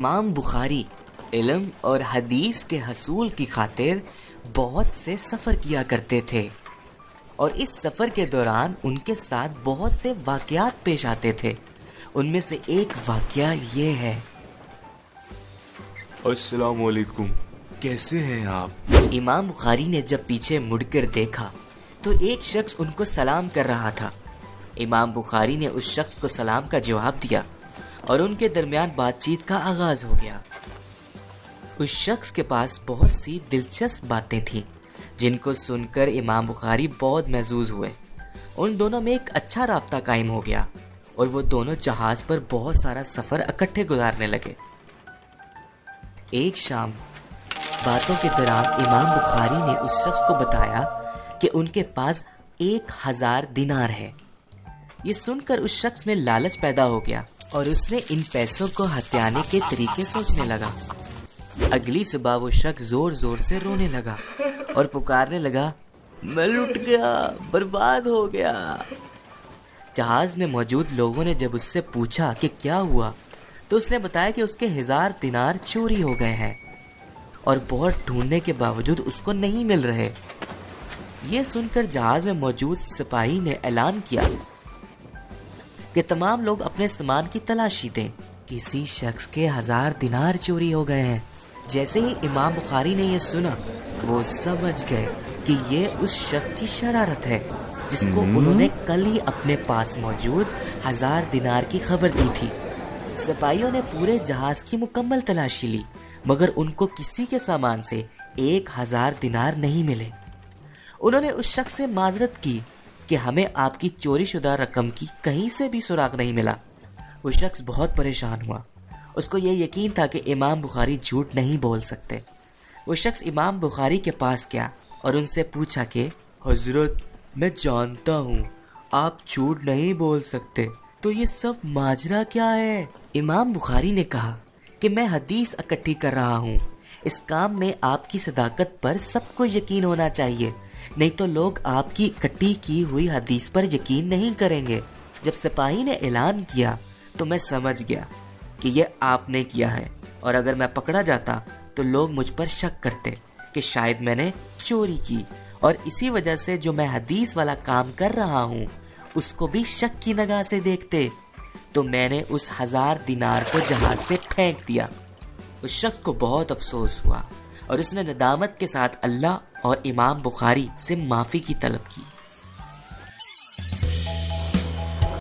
امام بخاری علم اور حدیث کے حصول کی خاطر بہت سے سفر کیا کرتے تھے، اور اس سفر کے دوران ان کے ساتھ بہت سے واقعات پیش آتے تھے۔ ان میں سے ایک واقعہ یہ ہے۔ السلام علیکم، کیسے ہیں آپ؟ امام بخاری نے جب پیچھے مڑ کر دیکھا تو ایک شخص ان کو سلام کر رہا تھا۔ امام بخاری نے اس شخص کو سلام کا جواب دیا اور ان کے درمیان بات چیت کا آغاز ہو گیا۔ اس شخص کے پاس بہت سی دلچسپ باتیں تھیں جن کو سن کر امام بخاری بہت محظوظ ہوئے۔ ان دونوں میں ایک اچھا رابطہ قائم ہو گیا اور وہ دونوں جہاز پر بہت سارا سفر اکٹھے گزارنے لگے۔ ایک شام باتوں کے دوران امام بخاری نے اس شخص کو بتایا کہ ان کے پاس 1000 دینار ہے۔ یہ سن کر اس شخص میں لالچ پیدا ہو گیا اور اس نے ان پیسوں کو ہتھیانے کے طریقے سوچنے لگا۔ اگلی صبح وہ شخص زور زور سے رونے لگا اور پکارنے لگا، میں لٹ گیا، برباد ہو گیا۔ جہاز میں موجود لوگوں نے جب اس سے پوچھا کہ کیا ہوا تو اس نے بتایا کہ اس کے 1000 دینار چوری ہو گئے ہیں اور بہت ڈھونڈنے کے باوجود اس کو نہیں مل رہے۔ یہ سن کر جہاز میں موجود سپاہی نے اعلان کیا کہ تمام لوگ اپنے سامان کی تلاشی دیں، کسی شخص کے 1000 دینار چوری ہو گئے ہیں۔ جیسے ہی امام بخاری نے یہ سنا وہ سمجھ گئے کہ یہ اس شخص کی شرارت ہے جس کو انہوں نے کل ہی اپنے پاس موجود 1000 دینار کی خبر دی تھی۔ سپاہیوں نے پورے جہاز کی مکمل تلاشی لی مگر ان کو کسی کے سامان سے 1000 دینار نہیں ملے۔ انہوں نے اس شخص سے معذرت کی کہ ہمیں آپ کی چوری شدہ رقم کی کہیں سے بھی سراغ نہیں ملا۔ وہ شخص بہت پریشان ہوا۔ اس کو یہ یقین تھا کہ امام بخاری جھوٹ نہیں بول سکتے۔ وہ شخص امام بخاری کے پاس گیا اور ان سے پوچھا کہ حضرت، میں جانتا ہوں آپ جھوٹ نہیں بول سکتے، تو یہ سب ماجرا کیا ہے؟ امام بخاری نے کہا کہ میں حدیث اکٹھی کر رہا ہوں۔ اس کام میں آپ کی صداقت پر سب کو یقین ہونا چاہیے، نہیں تو لوگ آپ کی اکٹھی کی ہوئی حدیث پر یقین نہیں کریں گے۔ جب سپاہی نے اعلان کیا تو میں سمجھ گیا کہ یہ آپ نے کیا ہے، اور اگر میں پکڑا جاتا تو لوگ مجھ پر شک کرتے کہ شاید میں نے چوری کی، اور اسی وجہ سے جو میں حدیث والا کام کر رہا ہوں اس کو بھی شک کی نگاہ سے دیکھتے، تو میں نے اس 1000 دینار کو جہاز سے پھینک دیا۔ اس شخص کو بہت افسوس ہوا اور اس نے ندامت کے ساتھ اللہ اور امام بخاری سے معافی کی طلب کی۔